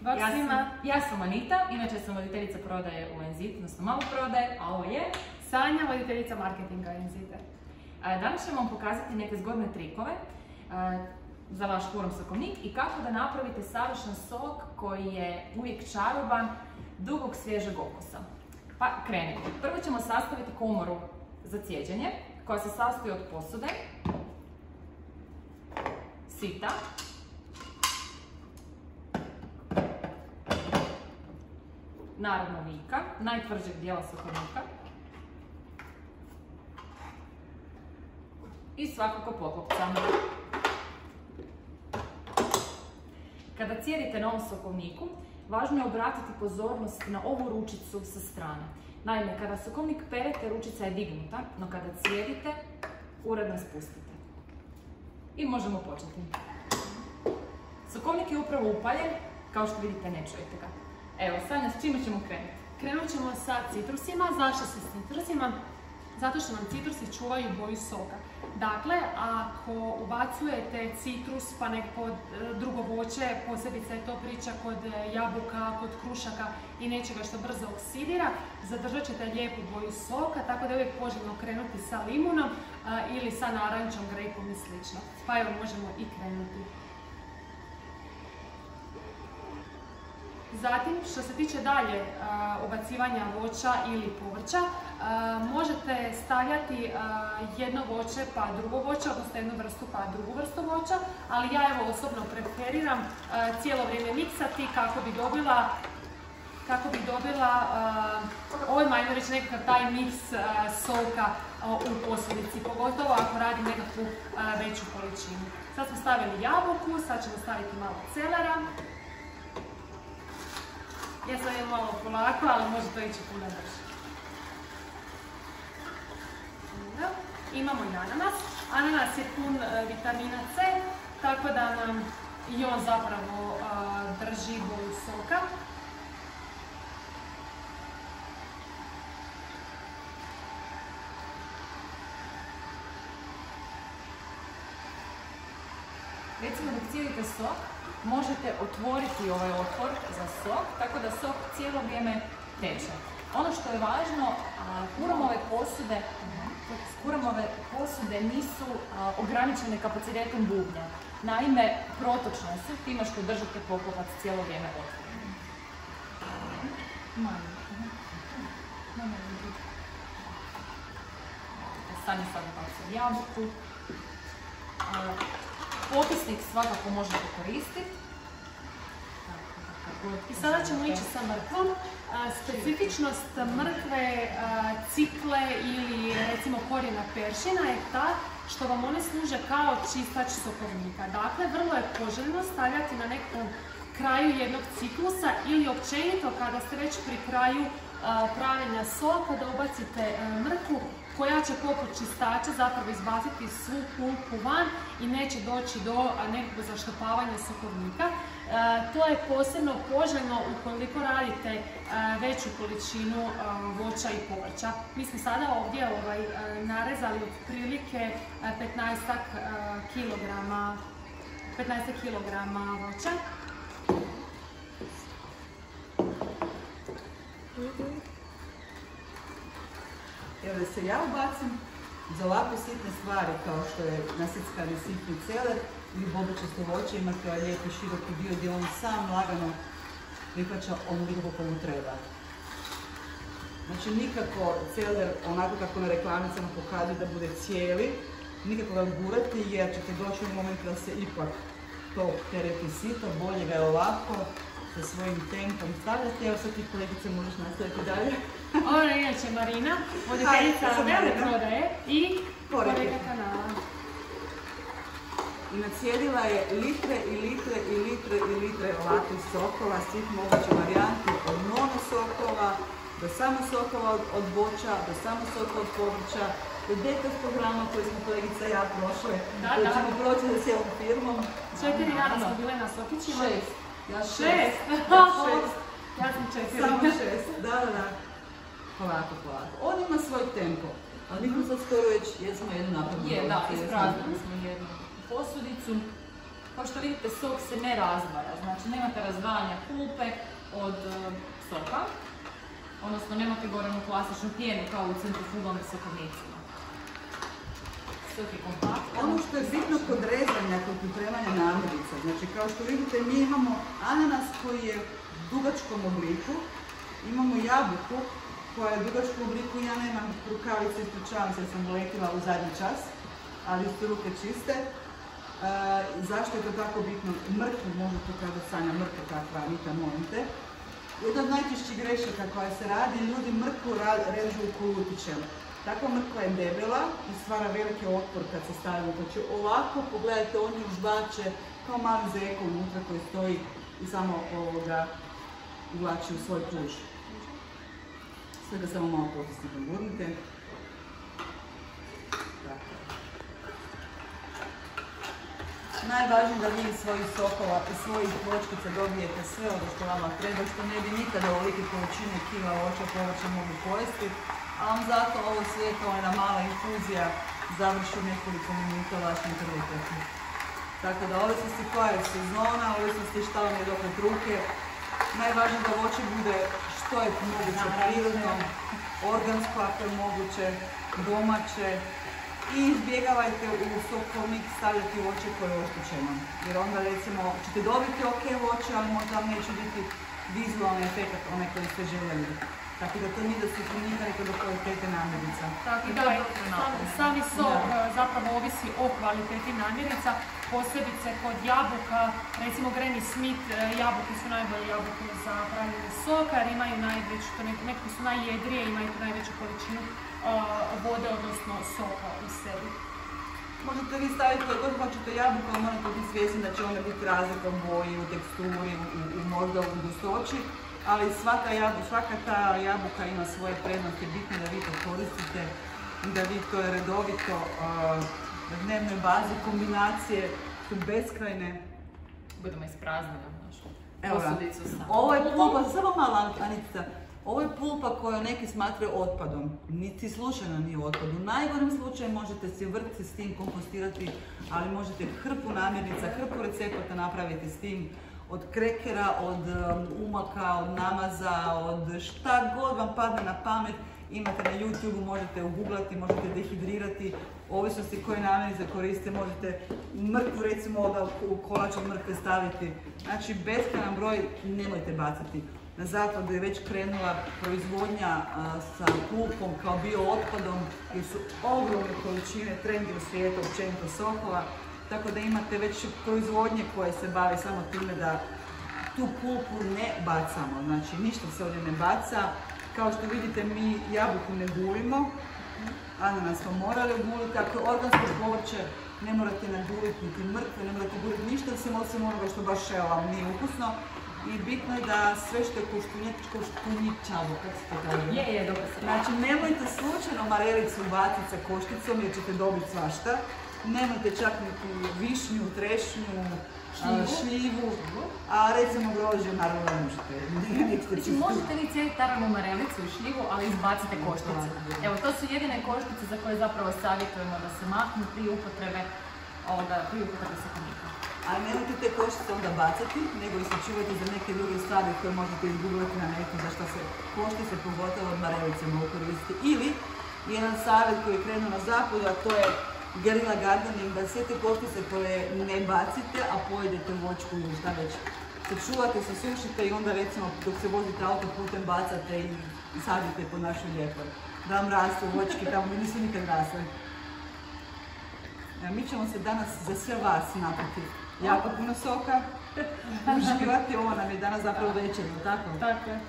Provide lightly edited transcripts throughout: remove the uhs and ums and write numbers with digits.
Bok svima. Ja sam Anita, inače sam voditeljica prodaje u Enzit, odnosno malo prodaje, a ovo je Sanja, voditeljica marketinga Enzite. Danas ćemo vam pokazati neke zgodne trikove za vaš kurom sokovnik i kako da napravite savršen sok koji je uvijek čaroban, dugog svježeg okusa. Pa krenimo. Prvo ćemo sastaviti komoru za cijeđenje koja se sastoji od posude, sita, naravno vika, najtvrđeg dijela sokovnika i svakako poklopca. Kada cijedite na ovom sokovniku, važno je obratiti pozornost na ovu ručicu sa strane. Naime, kada sokovnik perete, ručica je dignuta, no kada cijedite, uredno spustite. I možemo početi. Sokovnik je upravo upaljen, kao što vidite ne čujete ga. Evo, Sanja, s čime ćemo krenuti? Krenut ćemo sa citrusima. Zašto sa citrusima? Zato što nam citrusi čuvaju boju soka. Dakle, ako ubacujete citrus pa neko drugo voće, posebice je to priča kod jabuka, kod krušaka i nečega što brzo oksidira, zadržat ćete lijepu boju soka, tako da je uvijek poželjno krenuti sa limunom ili sa narančom, grejpom i slično. Pa evo, možemo i krenuti. Zatim, što se tiče dalje ubacivanja voća ili povrća, možete stavljati jedno voće pa drugo voće, odnosno jednu vrstu pa drugu vrstu voća, ali ja evo osobno preferiram cijelo vrijeme miksati kako bi dobila ajmo reći nekakav taj miks soka u posudici, pogotovo ako radim nekakvu veću količinu. Sad smo stavili jabuku, sad ćemo staviti malo celera. Ja sam je malo polako, ali može to ići puno brže. Imamo i ananas. Ananas je pun vitamina C, tako da nam i on zapravo drži boju soka. Recimo dok cijedite sok, možete otvoriti ovaj otvor za sok, tako da sok cijelo vrijeme teče. Ono što je važno, kuramove posude nisu ograničene kapacitetom bubnja. Naime, protočne su time što držite poklopac cijelo vrijeme otvoren. Sanja sad bacim jabuku. Popisnik svakako možete koristiti. I sada ćemo ići sa mrkvom. Specifičnost mrkve, cikle ili recimo korijena peršina je ta što vam one služe kao čistač sokovnika. Dakle, vrlo je poželjno stavljati na nekom kraju jednog ciklusa ili općenito kada ste već pri kraju pravljenja soka da ubacite mrkvu koja će poput čistača zapravo izbaciti svu pulpu van i neće doći do nekog zaštopavanja sokovnika. To je posebno poželjno ukoliko radite veću količinu voća i povrća. Mi smo sada ovdje narezali otprilike 15 kilograma voća. Evo da se ja ubacim za ovakve sitne stvari kao što je nasickani sitni celer ili bobičasto voće, imate ovaj lijepi široki dio gdje on sam lagano prihvaća onoliko koliko mu treba. Znači nikako celer onako kako na reklamicama pokazuju da bude cijeli, nikako ga gurati jer ćete doći u moment da se ipak to tereti sito, bolje ga je ovako sa svojim tempom stavljati. Evo sad ti kolegice možeš nastaviti dalje. Ovo je inače Marina, voditeljica vele prodaje i kolega kanala. I nacijedila je litre i litre i litre i litre ovakvih sokova, svih mogućih varijanti, od monosokova, do samo sokova od voća, do samo sokova od povrća, do dekas programa koje smo kolegica i ja prošle, koje ćemo proći za cijelom firmom. 4 dana smo bile na sokićima. 6. Ja 6. Ja sam 4. Samo 6, da. Polako. On ima svoj tempo, ali mi smo sad skoro već jesmo jednu napravili. Ispraznili smo jednu posudicu. Kao što vidite, sok se ne razdvaja, znači nemate razdvajanja pulpe od soka, odnosno nemate gore onu klasičnu pjenu kao u centrifugalnim sokovnicima. Sok je kompaktan. Ono što je bitno kod rezanja, kod pripremanja namirnica, znači kao što vidite mi imamo ananas koji je u dugačkom obliku, imamo jabuku koja je u dugačkom obliku, ja nemam rukavice, ispričavam se jer sam letila u zadnji čas, ali su ruke čiste. Zašto je to tako bitno? Mrkvu, možete kazati Sanja, mrkva kakva, Anita, molim te. Jedna od najčešćih grešaka koja se radi, ljudi mrkvu režu u kolutiće. Takva mrkva je debela i stvara veliki otpor kad se stavimo. Znači ovako, pogledajte, on ju žbače kao mali zeko unutra koji stoji i samo uvlači u svoj puš. Sve ga samo malo potisnite, gurnite. Najvažnije da vi iz svojih sokova i svojih voćkica dobijete sve ono što vama treba, što ne bi nikada ovolike količine kila voća, povrća mogli pojesti, a vam zato ovo sve kao jedna mala infuzija završi nekoliko minuta vašim krvotokom. Tako da ovisnosti koja je sezona, ovisnosti šta vam je dopred ruke, najvažnije da voće bude što je moguće prirodno, organsko ako je moguće, domaće. I izbjegavajte u sokovnik stavljati voće koje je oštećeno. Jer onda recimo ćete dobiti ok voće, ali možda vam neće biti vizualni efekt onaj koji ste željeli. Tako da to nije da se nikada do kvalitete namirnica. Tako da, sami sok zapravo ovisi o kvaliteti namirnica, posebice kod jabuka, recimo Granny Smith jabuke su najbolje jabuke za pravljenje soka jer imaju najveću, nekako su najjedrije, imaju najveću količinu vode, odnosno soka u sebi. Možete vi staviti koje god hoćete jabuku, ali morate biti svjesni da će ona biti razlika u boji, u teksturi, možda u gustoći. Ali svaka ta jabuka ima svoje prednosti, bitno da vi to koristite i da vi to redovito na dnevnoj bazi, kombinacije su beskrajne. Budemo ispraznili našu posudicu. Ovo je pulpa, samo malo Anica, ovo je pulpa koju neki smatraju otpadom, niti slučajno nije otpad. U najgorem slučaju možete si vrtci s tim kompostirati, ali možete hrpu namirnica, hrpu recepata napraviti s tim. Od krekera, od umaka, od namaza, od šta god vam padne na pamet, imate na YouTube, možete ugooglati, možete dehidrirati, ovisnosti koje namirnice koriste, možete mrkvu recimo u kolač od mrkve staviti. Znači beskrajan broj nemojte bacati. Na zakladu je već krenula proizvodnja sa pulpom kao biootpadom gdje su ogromne količine trendi u svijetu, općenito sokova. Tako da imate već proizvodnje koje se bave samo time da tu pulpu ne bacamo, znači ništa se ovdje ne baca. Kao što vidite mi jabuku ne gulimo, ananas smo morali oguliti, ako je organsko povrće ne morate naguliti niti mrkve, ne morate guliti ništa osim onoga što baš vam nije ukusno. I bitno je da sve što je koštunjičavo, kako se to kaže? Dobro se. Znači nemojte slučajno marelicu ubaciti sa košticom jer ćete dobiti svašta. Nemojte čak neku višnju, trešnju, šljivu, a recimo grožđe naravno ne možete. Znači možete li cijeli taranu marelicu i šljivu, ali izbacite koštice. Evo, to su jedine koštice za koje zapravo savjetujemo da se maknu prije upotrebe sokovnika. Ali nemojte te koštice onda bacati, nego isključivati za neke druge stvari koje možete izgooglati na netu za što se koštice pogotovo od marelice mogu koristiti. Ili jedan savjet koji je krenuo na zapadu, a to je guerilla gardening, da sve te koštice koje ne bacite, a pojedete voćku ili šta već, sačuvate, sušite i onda recimo dok se vozite autoputem bacate i sadite po našoj lijepoj. Da vam rastu voćke tamo gdje nisu nikad rasle. Mi ćemo se danas za sve vas napiti jako puno soka, uživati, ovo nam je danas zapravo večer, tako? Tako je.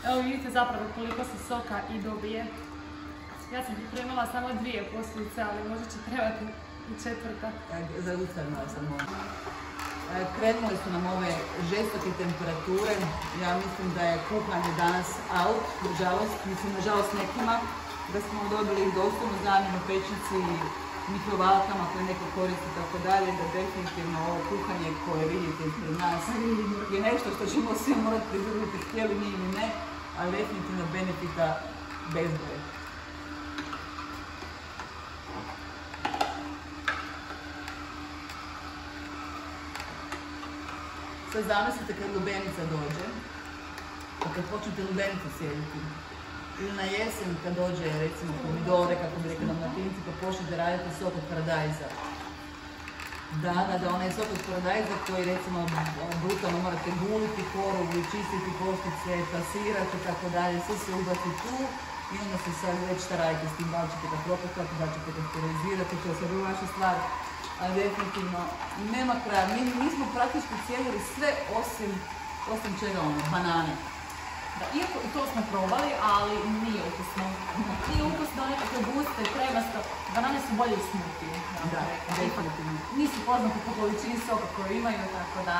Evo vidite zapravo koliko se soka i dobije. Ja sam pripremila samo 2 posudice, ali možda će trebati i 4. Zaustavila sam ovo. Krenuli su nam ove žestoke temperature. Ja mislim da je kuhanje danas out, nažalost. Mislim, nažalost nekima. Da smo dobili doslovnu zamjenu pećnici i mikrovalkama koje neko koristi i tako dalje. Da definitivno ovo kuhanje koje vidite ispred nas je nešto što ćemo svi morati pridružiti, htjeli mi ili ne, ali definitivno benefita bezbroj. Sad zamislite kad lubenica dođe, pa kad počnete lubenicu sjediti, ili na jesen kad dođe recimo pomidore, kako bi rekli Dalmatinci, pa počnete raditi sok od paradajza. Da, onaj sok od paradajza koji recimo brutalno morate guliti koru, čistiti koštice, pasirati i tako dalje, sve se ubaci tu i onda se sad već šta radite s tim, da li ćete ga propekati, da li ćete ga sterilizirati, to je sad u vaša stvar. Ali definitivno nema kraja. Mi smo praktički cijelili sve osim čega banane. Da, iako i to smo probali, ali nije ukusno. Nije ukusno, nekako gusto i kremasto. Banane su bolje u smutiju. Da, definitivno. Nisu poznate po količini soka koju imaju, tako da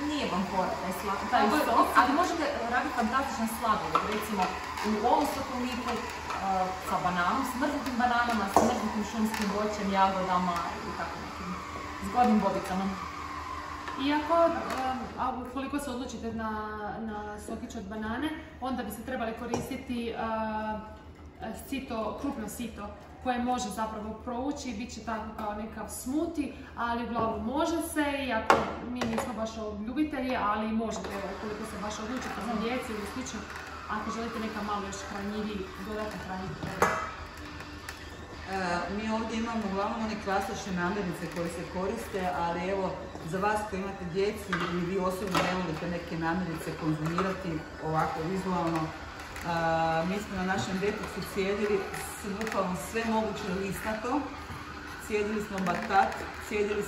nije vam fora taj sok. Ali možete raditi fantastičan sladoled. Recimo u ovom sokovniku sa bananom, smrznutim bananama, smrznutim šumskim voćem, jagodama i tako nekim zgodnim bobicama. Iako, ukoliko se odlučite na sokić od banane, onda bi se trebali koristiti krupno sito koje može zapravo provući i bit će tako kao nekav smuti, ali uglavnom može se, iako mi nismo baš ljubitelji, ali možete, ukoliko se baš odlučite za djeci ili slično, ako želite neka malo još hranjiviji, dodatno hranjivi. Mi ovdje imamo uglavnom one klasične namirnice koje se koriste, ali evo, za vas koji imate djeci ili vi osobno ne volite neke namirnice konzumirati ovako vizualno, mi smo na našem detoksu cijedili bukvalno sve moguće listato. Cijedili smo batat, cijedili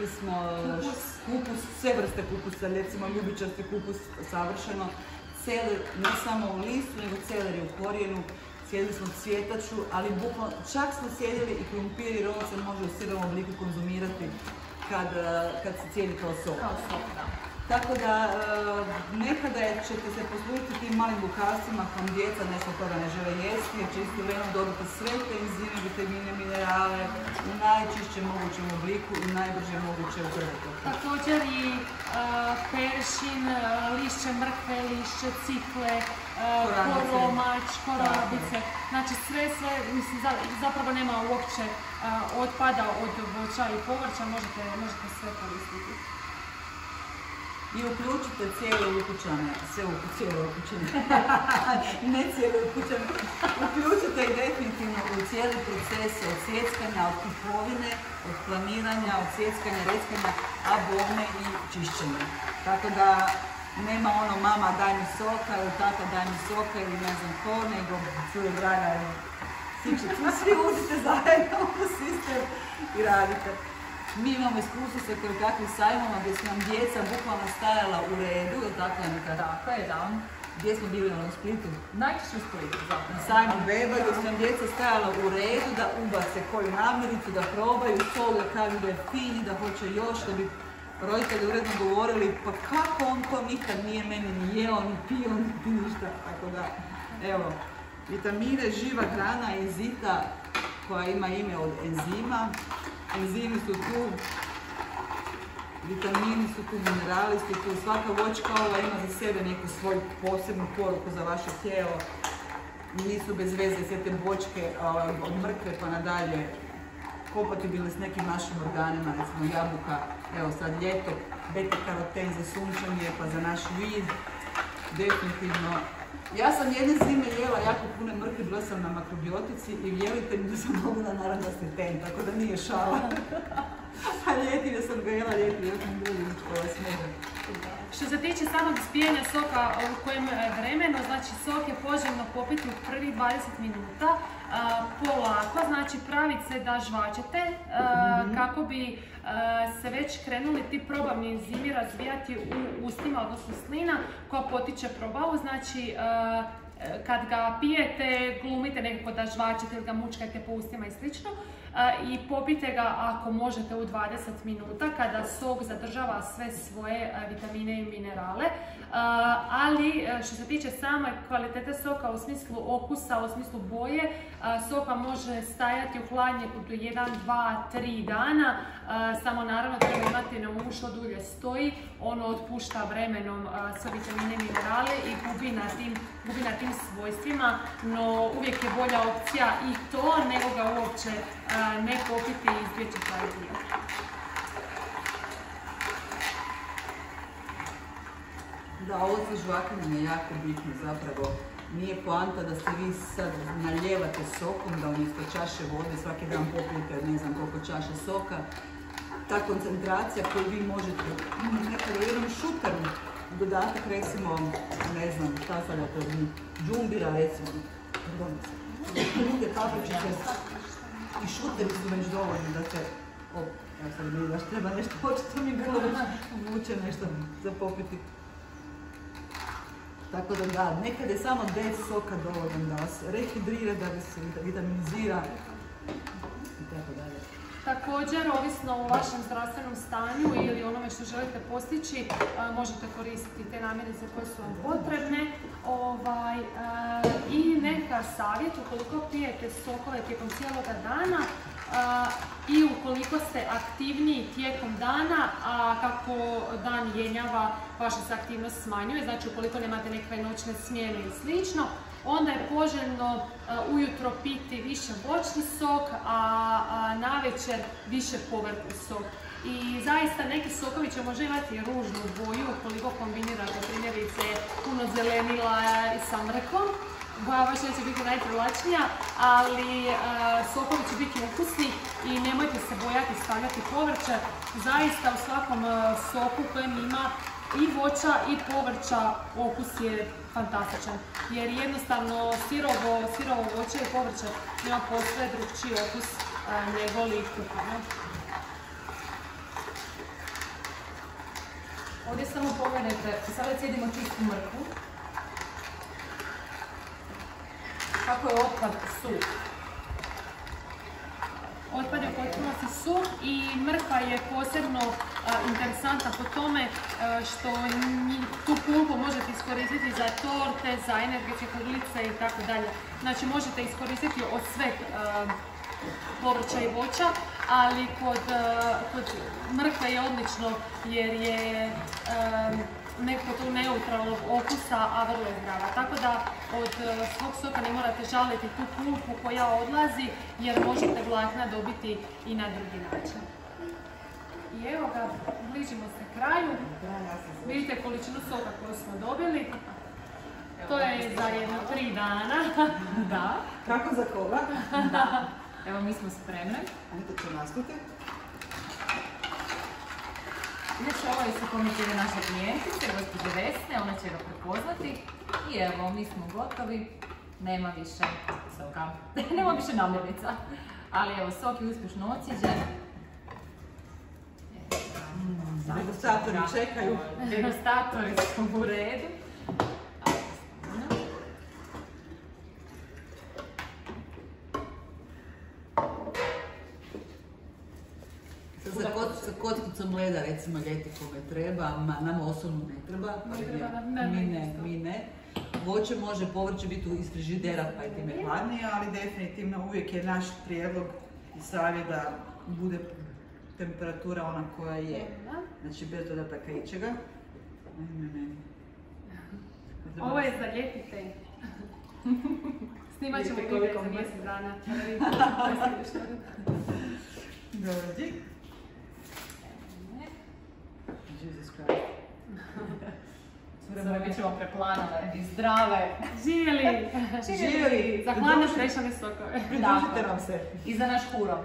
smo kupus, sve vrste kupusa, recimo ljubičasti kupus savršeno, celer ne samo u listu, nego celer je u korijenu. Cijedili smo cvjetaču, ali bukvalno čak smo cijedili i krumpir jer on se može u sirovom obliku konzumirati kad se cijedi kao sok. Tako da nekada ćete se poslužiti tim malim bukasima kom djeca nešto toga ne žele jesti, jer će istovremeno dobiti sve te enzime, vitamine, minerale u najčišćem mogućem obliku i najbrže moguće u krvotoku. Također i peršin, lišće mrkve, lišće cikle, koromać, korabice. Znači sve, mislim, zapravo nema uopće otpada od voća i povrća, možete sve koristiti. I uključite cijele ukućane, ne cijele ukućane, uključite ih definitivno u cijeli proces od sjeckanja, od kupovine, od planiranja, od sjeckanja, reckanja, a bome i čišćenja. Tako da nema ono mama daj mi soka ili tata daj mi soka ili ne znam ko, nego cure draga, svi uzite zajedno u sistem i radite. Mi imamo iskustvo sa kakvim sajmama gdje su nam djeca bukvalno stajala u redu, ili tako je nekada? Tako je, da. Gdje smo bili u Splitu? Najčešće u Splitu, zapravo. Na sajmu beba gdje su nam djeca stajala u redu da ubace koju namirnicu, da probaju sol, da kažu da je fin, da hoće još, da bi roditelji uredno govorili pa kako on to nikad nije meni ni jeo, ni pio, ni ništa. Tako da, evo, vitamine, živa hrana i zita koja ima ime od enzima. Enzimi su tu, vitamini su tu, minerali su tu, svaka voćka ova ima za sebe neku svoju posebnu poruku za vaše tijelo. Nisu bez veze sve te voćke od mrkve pa nadalje kompatibilne s nekim našim organima, recimo jabuka, evo sad ljeto, beta-karoten za sunčanje pa za naš vid, definitivno. Ja sam jedne zime jela jako pune mrkve, bila sam na makrobiotici i vjerujte mi da sam mogla narandasti ten, tako da nije šala. A ljetine sam ga jela ja sam bila smeđa. Što se tiče samog ispijanja soka u kojem vremenu, znači sok je poželjno popiti u prvih 20 minuta, polako, znači praviti se da žvačete kako bi se već krenuli ti probavni enzimi razvijati u ustima, odnosno slina koja potiče probavu, znači kad ga pijete, glumite nekako da žvačete ili ga mučkajte po ustima i slično. I popijte ga ako možete u 20 minuta kada sok zadržava sve svoje vitamine i minerale. Ali što se tiče same kvalitete soka u smislu okusa, u smislu boje, soka može stajati u hladnjaku do 1, 2, 3 dana. Samo naravno treba imati na umu što dulje stoji, ono otpušta vremenom sve vitamine i minerale i gubi na tim svojstvima, no uvijek je bolja opcija i to nego ga uopće ne popiti i izbjeći taj dio. Da, ovo sa žvakanjem je jako bitno zapravo. Nije poanta da se vi sad naljevate sokom, da umjesto čaše vode svaki dan popijete ne znam koliko čaša soka. Ta koncentracija koju vi možete nekada u jednom šuteru, dodatak recimo, ne znam, šta stavljate od džumbira recimo, druge papričice i šuteri su već dovoljni da se, ja sad ne vidim, treba nešto, očito mi bilo već vuče nešto za popiti. Tako da, nekad je samo dec soka dovoljan da vas rehidrira, da vas se vitaminizira i tako dalje. Također, ovisno o vašem zdravstvenom stanju ili onome što želite postići, možete koristiti te namirnice koje su vam potrebne. I neka savjet, ukoliko pijete sokove tijekom cijeloga dana i ukoliko ste aktivniji tijekom dana, a kako dan jenjava, vaša se aktivnost smanjuje, znači ukoliko nemate nekakve noćne smjene ili slično, onda je poželjno ujutro piti više voćni sok, a navečer više povrtni sok. I zaista neki sokovi će možda imati ružnu boju ukoliko kombinirate primjerice puno zelenila sa mrkvom. Boja baš neće biti najprivlačnija, ali sokovi će biti ukusni i nemojte se bojati stavljati povrće. Zaista u svakom soku kojem ima i voća i povrća okus je fantastičan. Jer jednostavno sirovo voće i povrće ima posve drugčiji okus nego li kuhano. Ovdje samo pogledajte, sada cijedimo čistu mrkvu. Kako je otpad suh? Otpad je potpunosti suh i mrkva je posebno interesantna po tome što tu pulpu možete iskoristiti za torte, za energetske kuglice i tako dalje. Znači možete iskoristiti od sveg povrća i voća, ali kod mrkve je odlično jer je nekako tu neutralnog okusa, a vrlo je zdrava. Tako da od svog soka ne morate žaliti tu pulpu koja odlazi jer možete vlakna dobiti i na drugi način. I evo ga, bližimo se kraju. Vidite količinu soka koju smo dobili. To je za jedno 3 dana. Da. Kako za koga? Da. Evo mi smo spremne. Ajde će nastati. Znači ovo je sokovnik je naša klijentice, gospođe Vesne, ona će ga prepoznati. I evo, mi smo gotovi. Nema više soka. Nema više namirnica. Ali evo, sok je uspješno ocijeđen. Degustatori čekaju. Degustatori su u redu. Sa kockicom leda, recimo ljeti kome treba, nama osobno ne treba, mi ne. Voće može, povrće biti iz frižidera pa je time hladnije, ali definitivno uvijek je naš prijedlog i savjet da bude temperatura ona koja je. Znači bez dodataka ičega. Ovo je za ljeti. Snimat ćemo vidjeti za mjesec dana. Dođi. Jesus Christ. Sada bit ćemo preplanove i zdrave. Živjeli! Živjeli! Za hladne prešane sokove. Pridružite nam se. I za naš huro.